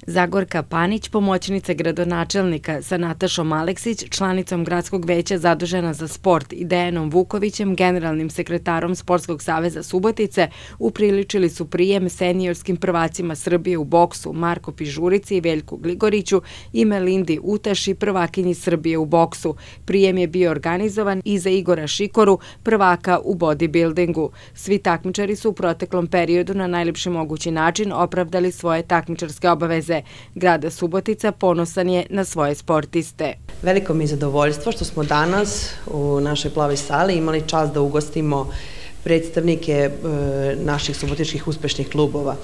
Zagorka Panić, pomoćnica gradonačelnika, sa Natašom Aleksić, članicom Gradskog veća zadužena za sport, i Dejanom Vukovićem, generalnim sekretarom Sportskog saveza Subotice, upriličili su prijem seniorskim prvacima Srbije u boksu Marko Pižurici i Veljku Gligoriću i Melindi Utaši, prvakinji Srbije u boksu. Prijem je bio organizovan i za Igora Šikoru, prvaka u bodybuildingu. Svi takmičari su u proteklom periodu na najlepši mogući način opravdali svoje takmičarske obaveze. Grad Subotica ponosan je na svoje sportiste. Veliko mi je zadovoljstvo što smo danas u našoj plavoj sali imali čast da ugostimo predstavnike naših subotičkih uspešnih klubova.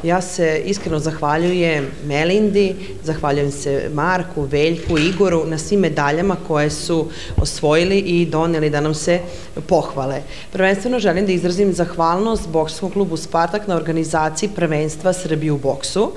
Ja se iskreno zahvaljujem Melindi, zahvaljujem se Marku, Veljku, Igoru na svim medaljama koje su osvojili i doneli da nam se pohvale. Prvenstveno želim da izrazim zahvalnost Bokskom klubu Spartak na organizaciji prvenstva Srbije u boksu.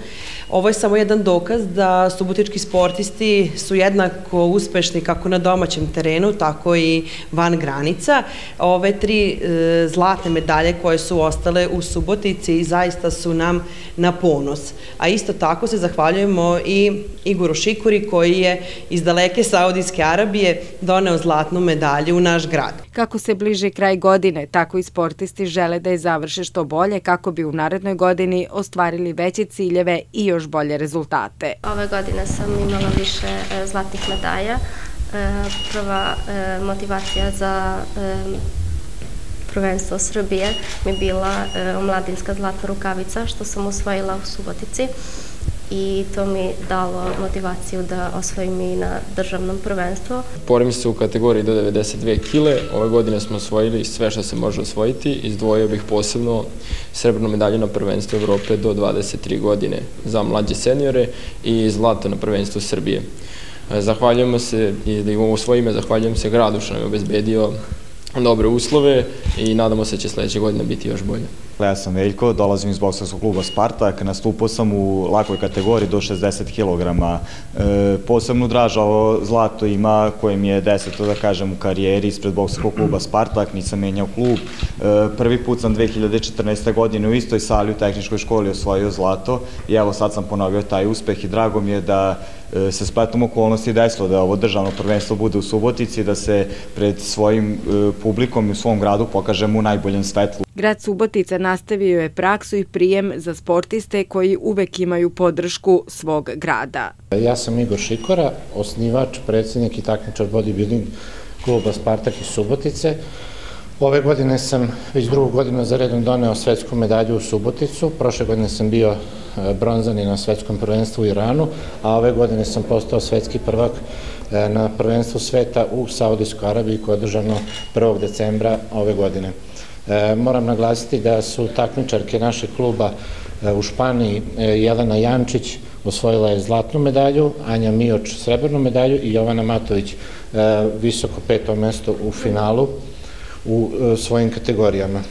Ovo je samo jedan dokaz da subotički sportisti su jednako uspešni kako na domaćem terenu, tako i van granica. Ove 3 zlatne medalje koje su ostale u Subotici zaista su nam na ponos. A isto tako se zahvaljujemo i Igoru Šikori koji je iz daleke Saudijske Arabije doneo zlatnu medalju u naš grad. Kako se bliže kraj godine, tako i sportisti žele da je završe što bolje kako bi u narednoj godini ostvarili veće ciljeve i još bolje rezultate. Ove godine sam imala više zlatnih medalja. Prva motivacija za prvenstvo Srbije mi je bila omladinska zlatna rukavica što sam osvojila u Subotici i to mi dalo motivaciju da osvojim i na državnom prvenstvu. Borim se u kategoriji do 92 kile. Ove godine smo osvojili sve što se može osvojiti. Izdvojio bih posebno srebrnu medalju na prvenstvu Evrope do 23 godine za mlađe seniore i zlato na prvenstvu Srbije. Zahvaljujemo se i u svoje ime zahvaljujem se gradu što nam je obezbedio dobre uslove i nadamo se da će sledeće godine biti još bolje. Ja sam Veljko, dolazim iz boksarskog kluba Spartak, nastupao sam u lakoj kategoriji do 60 kg. Posebno draž ovo zlato ima koje mi je 10. da kažem u karijeri ispred boksarskog kluba Spartak, nisam menjao klub. Prvi put sam 2014. godine u istoj sali u tehničkoj školi osvojio zlato i evo sad sam ponovio taj uspeh i drago mi je da se spletom okolnosti desilo da ovo državno prvenstvo bude u Subotici, da se pred svojim publikom i u svom gradu pokažemo u najboljem svetlu. Grad Subotica nastavio je praksu i prijem za sportiste koji uvek imaju podršku svog grada. Ja sam Igor Šikora, osnivač, predsjednik i takmičar bodybuilding kluba Spartak iz Subotice. Ove godine sam već drugu godinu za redom doneo svetsku medalju u Suboticu. Prošle godine sam bio bronzani na svetskom prvenstvu u Iranu, a ove godine sam postao svetski prvak na prvenstvu sveta u Saudijskoj Arabiji koje je održano 1. decembra ove godine. Moram naglasiti da su takmičarke našeg kluba u Španiji Jelena Jančić osvojila je zlatnu medalju, Anja Mioč srebrnu medalju i Jovana Matović visoko 5. mesto u finalu u svojim kategorijama.